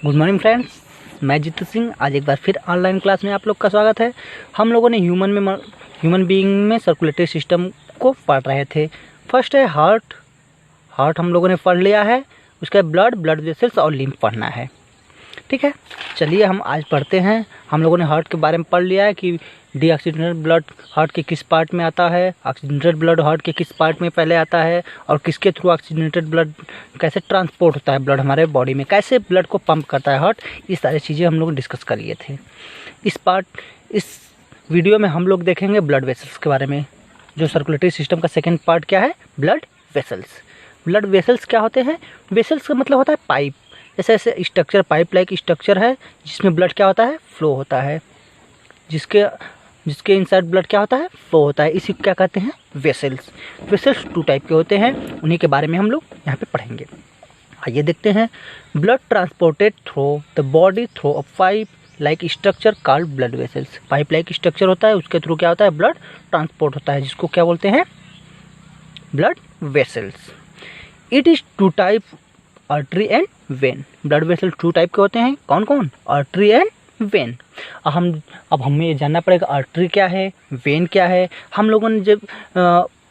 Good morning friends, मैं जीतू सिंह। आज एक बार फिर ऑनलाइन क्लास में आप लोग का स्वागत है। हम लोगों ने ह्यूमन बीइंग में सर्कुलेटरी सिस्टम को पढ़ रहे थे। फर्स्ट है हार्ट हम लोगों ने पढ़ लिया है। उसका ब्लड वेसल्स और लिम्फ पढ़ना है। ठीक है, चलिए हम आज पढ़ते हैं। हम लोगों ने हार्ट के बारे में पढ़ लिया है कि डीऑक्सीजनेटेड ब्लड हार्ट के किस पार्ट में आता है, ऑक्सीजनेटेड ब्लड हार्ट के किस पार्ट में पहले आता है, और किसके थ्रू ऑक्सीजनेटेड ब्लड कैसे ट्रांसपोर्ट होता है, ब्लड हमारे बॉडी में कैसे ब्लड को पंप करता है हार्ट। ये सारी चीज़ें हम लोग डिस्कस कर लिए थे। इस वीडियो में हम लोग देखेंगे ब्लड वेसल्स के बारे में। जो सर्कुलेटरी सिस्टम का सेकेंड पार्ट क्या है, ब्लड वेसल्स। ब्लड वेसल्स क्या होते हैं? वेसल्स का मतलब होता है पाइप। ऐसे ऐसे स्ट्रक्चर, पाइप लाइक स्ट्रक्चर है जिसमें ब्लड क्या होता है, फ्लो होता है। जिसके इनसाइड ब्लड क्या होता है, फ्लो होता है। इसी को क्या कहते हैं, वेसल्स। वेसल्स 2 टाइप के होते हैं, उन्हीं के बारे में हम लोग यहाँ पे पढ़ेंगे। आइए देखते हैं। Blood transported through the body through a pipe like structure called blood vessels. Pipe like structure होता है, उसके थ्रू क्या होता है, ब्लड ट्रांसपोर्ट होता है, जिसको क्या बोलते हैं, blood vessels. It is 2 type, artery and when. Blood vessel 2 type के होते हैं। कौन कौन? Artery and when. अब हमें ये जानना पड़ेगा आर्टरी क्या है, वेन क्या है। हम लोगों ने जब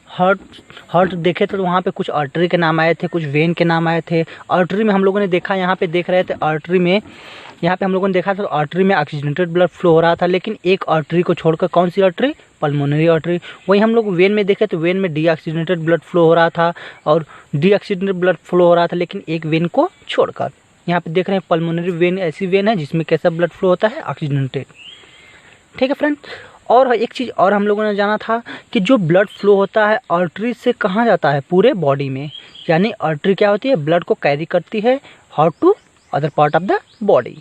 हार्ट देखे थे तो वहाँ पे कुछ आर्टरी के नाम आए थे, कुछ वेन के नाम आए थे। आर्टरी में हम लोगों ने देखा, यहाँ पे देख रहे थे आर्टरी में, यहाँ पे हम लोगों ने देखा था आर्टरी में ऑक्सीजनेटेड ब्लड फ्लो हो रहा था। लेकिन एक आर्टरी को छोड़कर, कौन सी आर्टरी? Pulmonary artery. वही हम लोग वेन में देखे तो वेन में डीऑक्सीजनेटेड ब्लड फ्लो हो रहा था, और डीऑक्सीजनेटेड ब्लड फ्लो हो रहा था लेकिन एक वेन को छोड़कर। यहाँ पे देख रहे हैं पल्मोनरी वेन ऐसी वेन है जिसमें कैसा ब्लड फ्लो होता है, ऑक्सीजनेटेड। ठीक है फ्रेंड। और एक चीज़ और हम लोगों ने जाना था कि जो ब्लड फ्लो होता है आर्टरी से कहाँ जाता है, पूरे बॉडी में। यानी आर्टरी क्या होती है, ब्लड को कैरी करती है heart to other part of the body.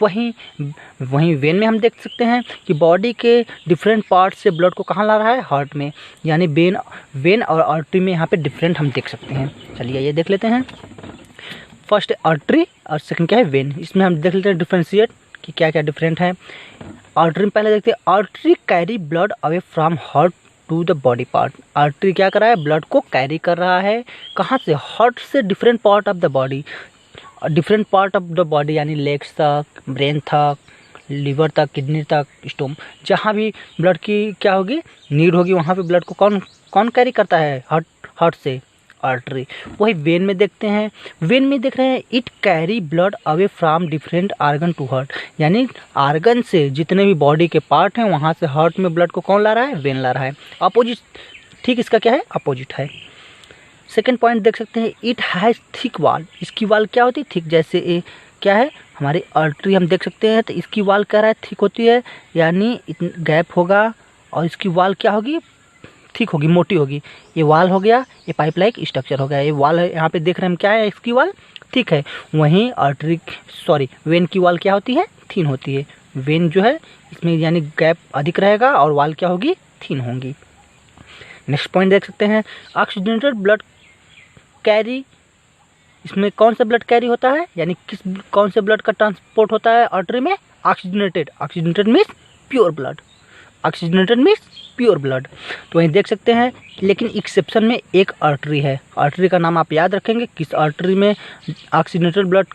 वहीं वेन में हम देख सकते हैं कि बॉडी के डिफरेंट पार्ट से ब्लड को कहाँ ला रहा है, हार्ट में। यानी वेन और आर्टरी में यहाँ पे डिफरेंट हम देख सकते हैं। चलिए ये देख लेते हैं। फर्स्ट आर्टरी और सेकंड क्या है, वेन। इसमें हम देख लेते हैं डिफ्रेंशिएट कि क्या क्या डिफरेंट है। आर्टरी में पहले देखते हैं, artery carry blood away from heart to the body part. Artery क्या कर रहा है, ब्लड को कैरी कर रहा है कहाँ से, हार्ट से different part of the body. Different part of the body यानी लेग्स तक, ब्रेन तक, लीवर तक, किडनी तक, स्टोम, जहाँ भी ब्लड की क्या होगी, नीड होगी, वहाँ पे ब्लड को कौन कैरी करता है, हार्ट से, आर्टरी। वही वेन में देखते हैं। वेन में देख रहे हैं, it carry blood away from different organ to heart. यानी आर्गन से जितने भी बॉडी के पार्ट हैं वहाँ से हार्ट में ब्लड को कौन ला रहा है, वेन ला रहा है। अपोजिट, ठीक इसका क्या है, अपोजिट है। सेकेंड पॉइंट देख सकते हैं, इट हैज़ थिक वाल। इसकी वाल क्या होती है, थिक। जैसे ये क्या है, हमारी आर्टरी हम देख सकते हैं, तो इसकी वाल क्या रहा है, थिक होती है, यानी गैप होगा, और इसकी वाल क्या होगी, थिक होगी, मोटी होगी। ये वाल हो गया, ये पाइप लाइक स्ट्रक्चर हो गया। ये वाल है, यहाँ पे देख रहे हैं हम, क्या है, इसकी वाल थिक है। वहीं वेन की वाल क्या होती है, थिन होती है। वेन जो है इसमें यानी गैप अधिक रहेगा और वाल क्या होगी, थिन होंगी। नेक्स्ट पॉइंट देख सकते हैं, ऑक्सीजनेटेड ब्लड कैरी। इसमें कौन सा ब्लड कैरी होता है, यानी कौन से ब्लड का ट्रांसपोर्ट होता है आर्टरी में, oxygenated means pure blood. Oxygenated means pure blood. तो वहीं देख सकते हैं, लेकिन एक्सेप्शन में एक आर्टरी है। आर्टरी का नाम आप याद रखेंगे, किस आर्टरी में ऑक्सीजनेटेड ब्लड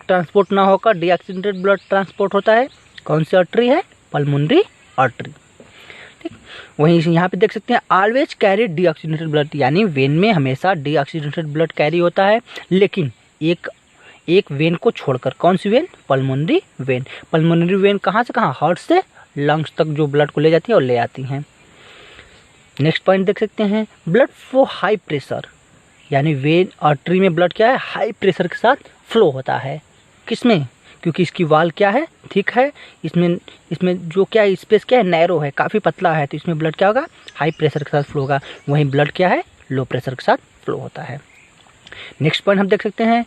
ट्रांसपोर्ट ना होकर डीऑक्सीजनेटेड ब्लड ट्रांसपोर्ट होता है। कौन सी आर्टरी है, पल्मोनरी आर्टरी। ठीक, वहीं यहाँ पे देख सकते हैं, ऑलवेज कैरी डीऑक्सीजनेटेड ब्लड। यानी वेन में हमेशा डीऑक्सीजनेटेड ब्लड कैरी होता है, लेकिन एक वेन को छोड़कर। कौन सी vein, pulmonary vein. Pulmonary vein कहाँ से कहाँ, हार्ट से लंग्स तक जो ब्लड को ले जाती है और ले आती हैं। नेक्स्ट पॉइंट देख सकते हैं, ब्लड फ्लो हाई प्रेशर। यानी वेन आर्टरी में ब्लड क्या है, हाई प्रेशर के साथ फ्लो होता है। किसमें, क्योंकि इसकी वाल क्या है, थिक है। इसमें जो क्या है, स्पेस क्या है, नैरो है, काफ़ी पतला है, तो इसमें ब्लड क्या होगा, हाई प्रेशर के साथ फ्लो होगा। वहीं ब्लड क्या है, लो प्रेशर के साथ फ्लो होता है। नेक्स्ट पॉइंट हम देख सकते हैं,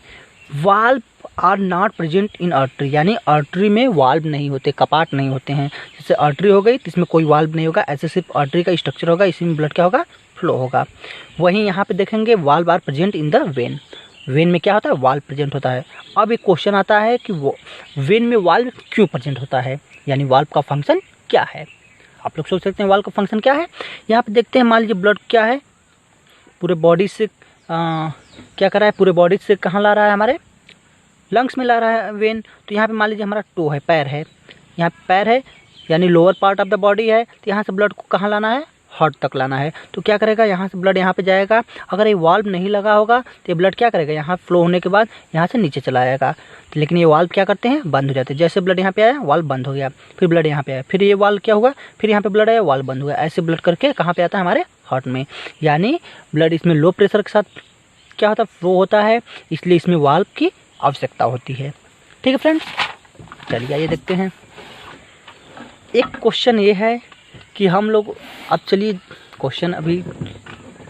valve are not present in artery. यानी आर्टरी में वाल्व नहीं होते, कपाट नहीं होते हैं। जैसे आर्टरी हो गई तो इसमें कोई वाल्व नहीं होगा, ऐसे सिर्फ आर्टरी का स्ट्रक्चर होगा, इसी में ब्लड क्या होगा, फ्लो होगा। वहीं यहाँ पे देखेंगे, valve are present in the vein. Vein में क्या होता है, वाल्व प्रेजेंट होता है। अब एक क्वेश्चन आता है कि वो वेन में वाल्व क्यों प्रेजेंट होता है, यानी वाल्व का फंक्शन क्या है। आप लोग सोच सकते हैं वाल्व का फंक्शन क्या है। यहाँ पे देखते हैं, मान लीजिए ब्लड क्या है, पूरे बॉडी से क्या कर रहा है, पूरे बॉडी से कहाँ ला रहा है, हमारे लंग्स में ला रहा है वेन, तो यहाँ पे मान लीजिए हमारा टो है, पैर है, यहाँ पे पैर है यानी lower part of the body है, तो यहाँ से ब्लड को कहाँ लाना है, हार्ट तक लाना है। तो क्या करेगा, यहाँ से ब्लड यहाँ पे जाएगा। अगर ये वाल्व नहीं लगा होगा तो ये ब्लड क्या करेगा, यहाँ फ्लो होने के बाद यहाँ से नीचे चला जाएगा। लेकिन ये वाल्व क्या करते हैं, बंद हो जाते हैं। जैसे ब्लड यहाँ पे आया, वाल्व बंद हो गया, फिर ब्लड यहाँ पे आया, फिर ये वाल्व क्या हुआ, फिर यहाँ पे ब्लड आया, वाल्व बंद हुआ। ऐसे ब्लड करके कहाँ पे आता है, हमारे हार्ट में। यानी ब्लड इसमें लो प्रेशर के साथ क्या होता है, फ्लो होता है, इसलिए इसमें वाल्व की आवश्यकता होती है। ठीक है फ्रेंड्स, चलिए आइए देखते हैं। एक क्वेश्चन ये है कि हम लोग, अब चलिए क्वेश्चन अभी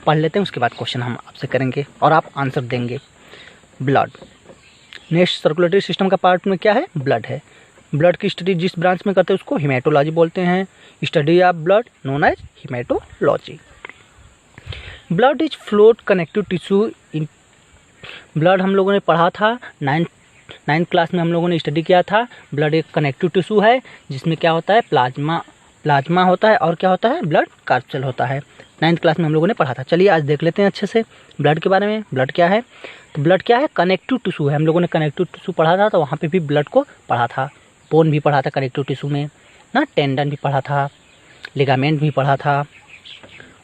पढ़ लेते हैं, उसके बाद क्वेश्चन हम आपसे करेंगे और आप आंसर देंगे। ब्लड नेक्स्ट सर्कुलेटरी सिस्टम का पार्ट में क्या है, ब्लड है। ब्लड की स्टडी जिस ब्रांच में करते हैं उसको हिमेटोलॉजी बोलते हैं। Study of blood known as haematology. Blood is fluid connective tissue in. Blood हम लोगों ने पढ़ा था, नाइन्थ क्लास में हम लोगों ने स्टडी किया था। ब्लड एक कनेक्टिव टिश्यू है जिसमें क्या होता है, प्लाज्मा होता है और क्या होता है, ब्लड कार्पसेल होता है। 9th क्लास में हम लोगों ने पढ़ा था। चलिए आज देख लेते हैं अच्छे से ब्लड के बारे में। ब्लड क्या है, तो ब्लड क्या है, कनेक्टिव टिश्यू है। हम लोगों ने कनेक्टिव टिश्यू पढ़ा था, तो वहाँ पे भी ब्लड को पढ़ा था। बोन भी पढ़ा था कनेक्टिव टिश्यू में ना, टेंडन भी पढ़ा था, लिगामेंट भी पढ़ा था,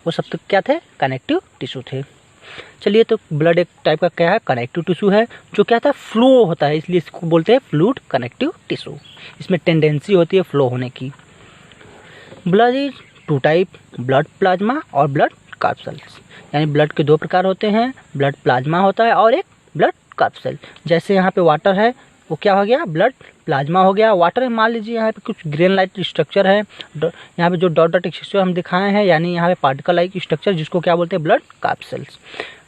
वो सब तो क्या थे, कनेक्टिव टिश्यू थे। चलिए, तो ब्लड एक टाइप का क्या है, कनेक्टिव टिश्यू है, जो क्या था, फ्लो होता है, इसलिए इसको बोलते हैं फ्लूइड कनेक्टिव टिश्यू। इसमें टेंडेंसी होती है फ्लो होने की। Blood is two type, blood plasma और ब्लड कार्पसेल्स। यानी ब्लड के दो प्रकार होते हैं, ब्लड प्लाज्मा होता है और एक ब्लड कार्पसेल। जैसे यहाँ पे वाटर है, वो क्या हो गया, ब्लड प्लाज्मा हो गया। वाटर मान लीजिए यहाँ पे कुछ ग्रेन लाइट स्ट्रक्चर है, यहाँ पे जो डॉट डॉट स्ट्रक्चर हम दिखाए हैं, यानी यहाँ पे पार्टिकल लाइक स्ट्रक्चर, जिसको क्या बोलते हैं, ब्लड कार्पसेल्स।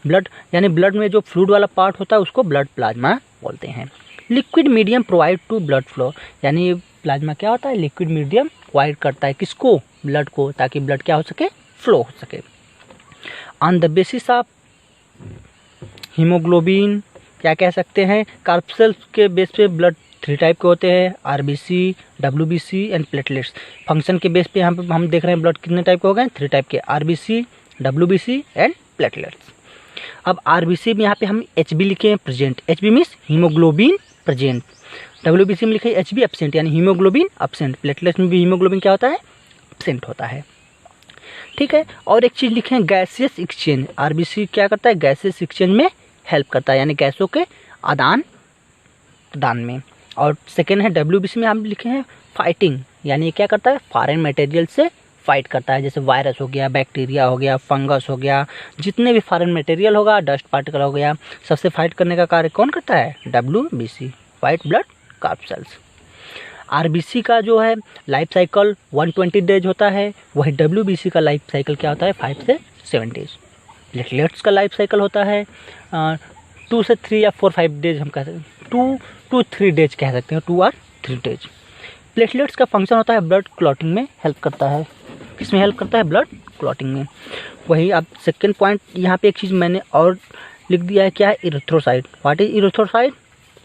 ब्लड यानी ब्लड में जो फ्लूइड वाला पार्ट होता है उसको ब्लड प्लाज्मा बोलते हैं। Liquid medium provide to blood flow. यानी प्लाज्मा क्या होता है, लिक्विड मीडियम प्रोवाइड करता है किसको, ब्लड को, ताकि ब्लड क्या हो सके, फ्लो हो सके। On the basis of haemoglobin, क्या कह सकते हैं, कार्पसेल्स के बेस पे ब्लड 3 टाइप के होते हैं, RBC, WBC and platelets. Function के बेस पे यहाँ पे हम देख रहे हैं ब्लड कितने टाइप के हो गए, 3 टाइप के, आरबीसी, डब्ल्यूबीसी एंड प्लेटलेट्स। अब आरबीसी में यहाँ पे हम एचबी लिखे हैं, present. HB means haemoglobin present. WBC में लिखे एचबी एब्सेंट, यानी हीमोग्लोबिन एब्सेंट। प्लेटलेट्स में भी हीमोग्लोबिन क्या होता है, एब्सेंट होता है। ठीक है, और एक चीज़ लिखे हैं, गैसियस एक्सचेंज। आरबीसी क्या करता है, गैसियस एक्सचेंज में हेल्प करता है, यानी गैसों के आदान प्रदान में। और सेकेंड है डब्ल्यूबीसी में हम लिखे हैं फाइटिंग, यानी क्या करता है, फॉरेन मटेरियल से फाइट करता है। जैसे वायरस हो गया, बैक्टीरिया हो गया, फंगस हो गया, जितने भी फॉरेन मटेरियल होगा, डस्ट पार्टिकल हो गया, सबसे फाइट करने का कार्य कौन करता है, डब्ल्यूबीसी, व्हाइट ब्लड कार्पसेल्स। आरबीसी का जो है लाइफ साइकिल 120 डेज होता है, वही डब्ल्यूबीसी का लाइफ साइकिल क्या होता है, 5 से 7 डेज। प्लेटलेट्स का लाइफ साइकिल होता है 2 से 3 या 4-5 डेज, हम कह सकते हैं 2 to 3 डेज कह सकते हैं, 2 और 3 डेज। प्लेटलेट्स का फंक्शन होता है ब्लड क्लॉटिंग में हेल्प करता है। किसमें हेल्प करता है, ब्लड क्लॉटिंग में। वही अब सेकेंड पॉइंट यहाँ पे एक चीज़ मैंने और लिख दिया है, क्या है, erythrocyte. What is erythrocyte,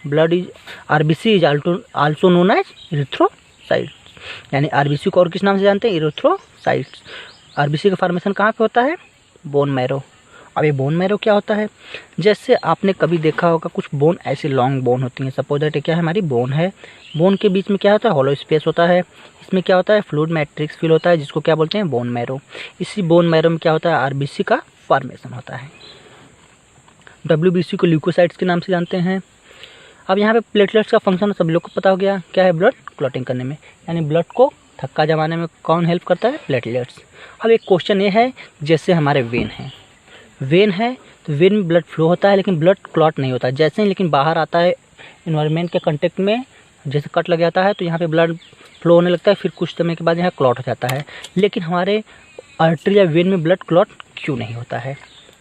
blood is, RBC is also known as erythrocyte. यानी आरबीसी को और किस नाम से जानते हैं, इरिथ्रोसाइट्स। आरबीसी का फॉर्मेशन कहाँ पे होता है, बोन मैरो। अब ये बोन मैरो क्या होता है, जैसे आपने कभी देखा होगा कुछ बोन ऐसे लॉन्ग बोन होती हैं। सपोज दैट क्या है, हमारी बोन है, बोन के बीच में क्या होता है, हॉलो स्पेस होता है, इसमें क्या होता है, फ्लूइड मैट्रिक्स फिल होता है, जिसको क्या बोलते हैं, बोन मैरो। इसी बोन मैरो में क्या होता है, आरबीसी का फॉर्मेशन होता है। डब्ल्यूबीसी को ल्यूकोसाइट्स के नाम से जानते हैं। अब यहाँ पे प्लेटलेट्स का फंक्शन सब लोग को पता हो गया, क्या है, ब्लड क्लॉटिंग करने में, यानी ब्लड को थक्का जमाने में कौन हेल्प करता है, प्लेटलेट्स। अब एक क्वेश्चन ये है, जैसे हमारे वेन है, तो वेन में ब्लड फ्लो होता है, लेकिन ब्लड क्लॉट नहीं होता। जैसे ही लेकिन बाहर आता है इन्वायरमेंट के कांटेक्ट में, जैसे कट लग जाता है, तो यहाँ पे ब्लड फ्लो होने लगता है, फिर कुछ समय के बाद यहाँ क्लॉट हो जाता है। लेकिन हमारे आर्टरी या वेन में ब्लड क्लॉट क्यों नहीं होता है,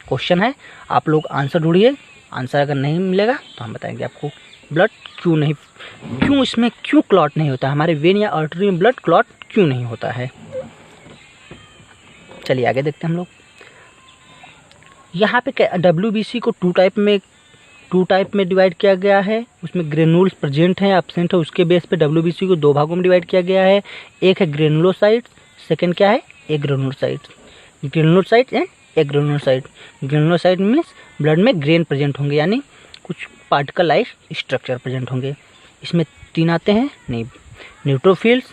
क्वेश्चन है। आप लोग आंसर ढूंढिए, आंसर अगर नहीं मिलेगा तो हम बताएंगे आपको ब्लड क्यों इसमें क्यों क्लॉट नहीं होता, हमारे वेन या आर्टरी में ब्लड क्लॉट क्यों नहीं होता है। चलिए आगे देखते हैं हम लोग। यहाँ पे डब्ल्यूबीसी को 2 टाइप में डिवाइड किया गया है। उसमें ग्रेनुल्स प्रेजेंट हैं, एब्सेंट है, उसके बेस पे डब्ल्यूबीसी को 2 भागों में डिवाइड किया गया है। एक है ग्रेनुलोसाइट, सेकंड क्या है, agranulocyte. Granulocyte and agranulocyte. Granulocyte means blood में ग्रेन प्रेजेंट होंगे, यानी कुछ पार्टिकल लाइक स्ट्रक्चर प्रेजेंट होंगे। इसमें 3 आते हैं नहीं, neutrophils,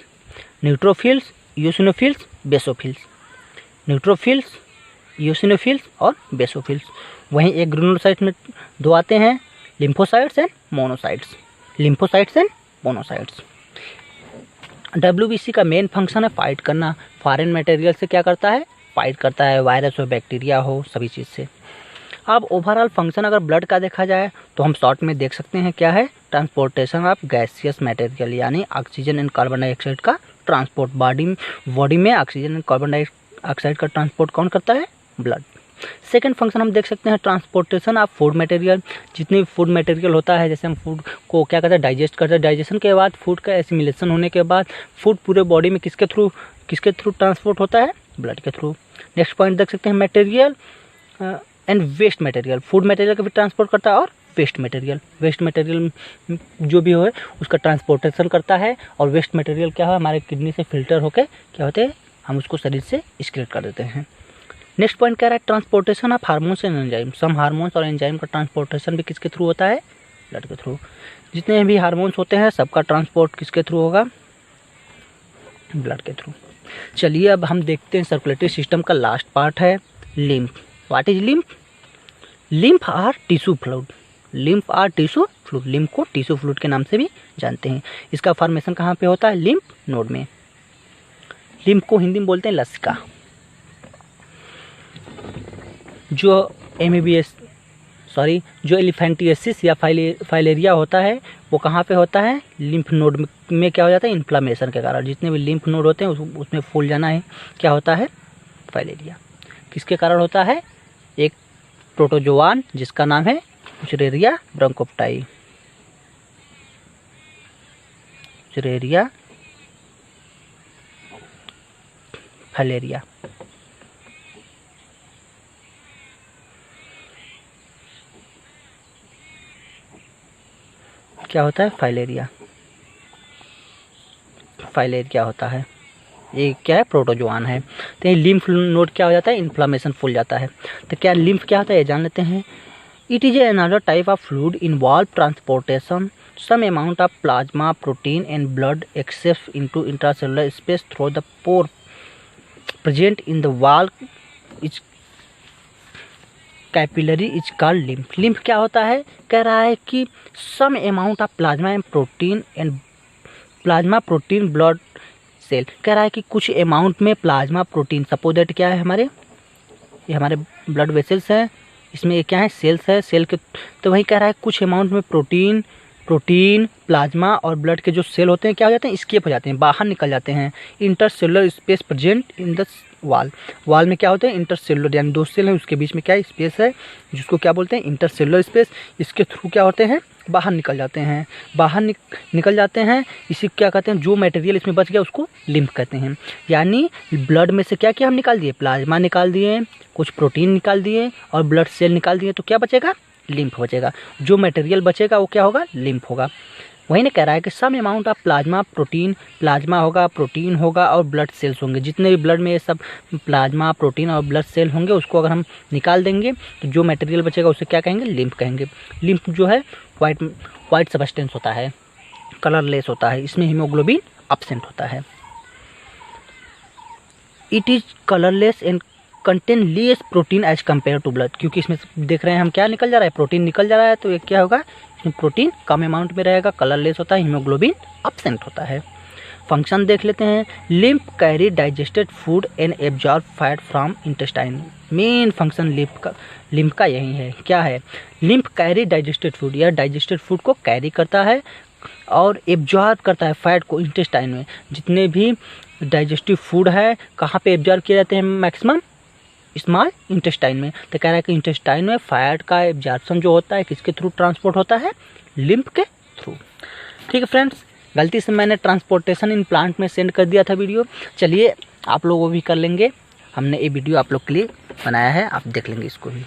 eosinophils, basophils. Neutrophils, eosinophils और बेसोफिल्स। वहीं एक ग्रेनुलोसाइट में 2 आते हैं, लिम्फोसाइट्स एंड मोनोसाइट्स। WBC का मेन फंक्शन है फाइट करना। फॉरेन मटेरियल से क्या करता है? फाइट करता है, वायरस हो, बैक्टीरिया हो, सभी चीज़ से। अब ओवरऑल फंक्शन अगर ब्लड का देखा जाए तो हम शॉर्ट में देख सकते हैं क्या है? ट्रांसपोर्टेशन ऑफ गैसियस मटेरियल, यानी ऑक्सीजन एंड कार्बन डाइऑक्साइड का ट्रांसपोर्ट। बॉडी में ऑक्सीजन एंड कार्बन डाइऑक्साइड का ट्रांसपोर्ट कौन करता है? ब्लड। सेकेंड फंक्शन हम देख सकते हैं ट्रांसपोर्टेशन ऑफ फूड मटेरियल। जितने भी फूड मटेरियल होता है, जैसे हम फूड को क्या करते हैं? डाइजेस्ट करते हैं। डाइजेशन के बाद फूड का एसिमिलेशन होने के बाद फूड पूरे बॉडी में किसके थ्रू ट्रांसपोर्ट होता है? ब्लड के थ्रू। नेक्स्ट पॉइंट देख सकते हैं material and waste material. Food material का भी ट्रांसपोर्ट करता है और वेस्ट मटेरियल जो भी हो उसका ट्रांसपोर्टेशन करता है। और वेस्ट मटेरियल क्या है? हमारे किडनी से फिल्टर होकर क्या होते हैं? हम उसको शरीर से एक्सक्रीट कर देते हैं। नेक्स्ट पॉइंट क्या रहा है? Transportation of hormones and enzyme. Some hormones और एंजाइम का ट्रांसपोर्टेशन भी किसके थ्रू होता है? ब्लड के थ्रू। जितने भी हार्मोन्स होते हैं सबका ट्रांसपोर्ट किसके थ्रू होगा? ब्लड के थ्रू। चलिए अब हम देखते हैं सर्कुलेटरी सिस्टम का लास्ट पार्ट है lymph. What is lymph? Lymph are tissue fluid. Lymph को टिश्यू फ्लूइड के नाम से भी जानते हैं। इसका फॉर्मेशन कहाँ पे होता है? लिम्फ नोड में। लिम्फ को हिंदी में बोलते हैं लसिका। जो एलिफेंटिएसिस या फाइलेरिया होता है वो कहाँ पे होता है? लिम्फ नोड में क्या हो जाता है? इन्फ्लामेशन के कारण। जितने भी लिम्फ नोड होते हैं उसमें फूल जाना है, क्या होता है? फाइलेरिया। किसके कारण होता है? एक प्रोटोजोआन जिसका नाम है यूचरेरिया ब्रोंकोप्टाई। फाइलेरिया। क्या होता है? फाइलेरिया होता है। ये क्या है? प्रोटोजोआन है। तो ये लिम्फ नोड क्या हो जाता है? इन्फ्लामेशन फूल जाता है। तो क्या लिम्फ क्या होता है ये जान लेते हैं। It is another type of fluid involve transportation some amount of plasma protein and blood except into intracellular space through the pore present in the wall is capillary is called lymph. Lymph क्या होता है? कह रहा है कि some amount of plasma protein blood cell. कह रहा है कि कुछ अमाउंट में प्लाज्मा प्रोटीन, सपोज दैट क्या है ये हमारे ब्लड वेसल्स हैं, इसमें ये क्या है? सेल्स है। सेल के तो वही कह रहा है कुछ अमाउंट में प्रोटीन प्लाज्मा और ब्लड के जो सेल होते हैं क्या हो जाते हैं? एस्केप हो जाते हैं, बाहर निकल जाते हैं। Intercellular space present in the wall में क्या होते हैं? इंटरसेलुलर, यानी 2 सेल हैं उसके बीच में क्या स्पेस है जिसको क्या बोलते हैं? Intercellular space. इसके थ्रू क्या होते हैं? बाहर निकल जाते हैं। निकल जाते हैं। इसी क्या कहते हैं? जो मटेरियल इसमें बच गया उसको लिम्फ कहते हैं। यानी ब्लड में से क्या हम निकाल दिए? प्लाज्मा निकाल दिए, कुछ प्रोटीन निकाल दिए और ब्लड सेल निकाल दिए, तो क्या बचेगा? लिम्फ बचेगा। जो मटेरियल बचेगा वो क्या होगा? लिम्फ होगा। वही ने कह रहा है कि सम अमाउंट ऑफ प्लाज्मा होगा, प्रोटीन होगा और ब्लड सेल्स होंगे। जितने भी ब्लड में ये सब प्लाज्मा, प्रोटीन और ब्लड सेल होंगे उसको अगर हम निकाल देंगे तो जो मटेरियल बचेगा उसे क्या कहेंगे? लिम्फ कहेंगे। लिम्फ जो है वाइट सबस्टेंस होता है, कलरलेस होता है, इसमें हीमोग्लोबिन एब्सेंट होता है। It is colourless and contain less protein as compare to blood. क्योंकि इसमें देख रहे हैं हम क्या निकल जा रहा है? प्रोटीन निकल जा रहा है। तो ये क्या होगा? इसमें प्रोटीन कम अमाउंट में रहेगा, कलरलेस होता है, हीमोग्लोबिन एब्सेंट होता है। फंक्शन देख लेते हैं। Lymph carry digested food and absorb fat from intestine. Main function lymph का यही है। क्या है? लिम्फ कैरी डाइजेस्टेड फूड, या डाइजेस्टेड फूड को कैरी करता है और एब्जॉर्ब करता है फैट को इंटेस्टाइन में। जितने भी डाइजेस्टिव फूड है कहाँ पे एब्जॉर्ब किए जाते हैं? मैक्सिमम स्मॉल इंटेस्टाइन में। तो कह रहा है कि इंटेस्टाइन में फैट का एब्जॉर्प्शन जो होता है किसके थ्रू ट्रांसपोर्ट होता है? लिम्फ के थ्रू। ठीक है फ्रेंड्स, गलती से मैंने ट्रांसपोर्टेशन इन प्लांट में सेंड कर दिया था वीडियो। चलिए आप लोग वो भी कर लेंगे। हमने ये वीडियो आप लोग के लिए बनाया है, आप देख लेंगे इसको भी।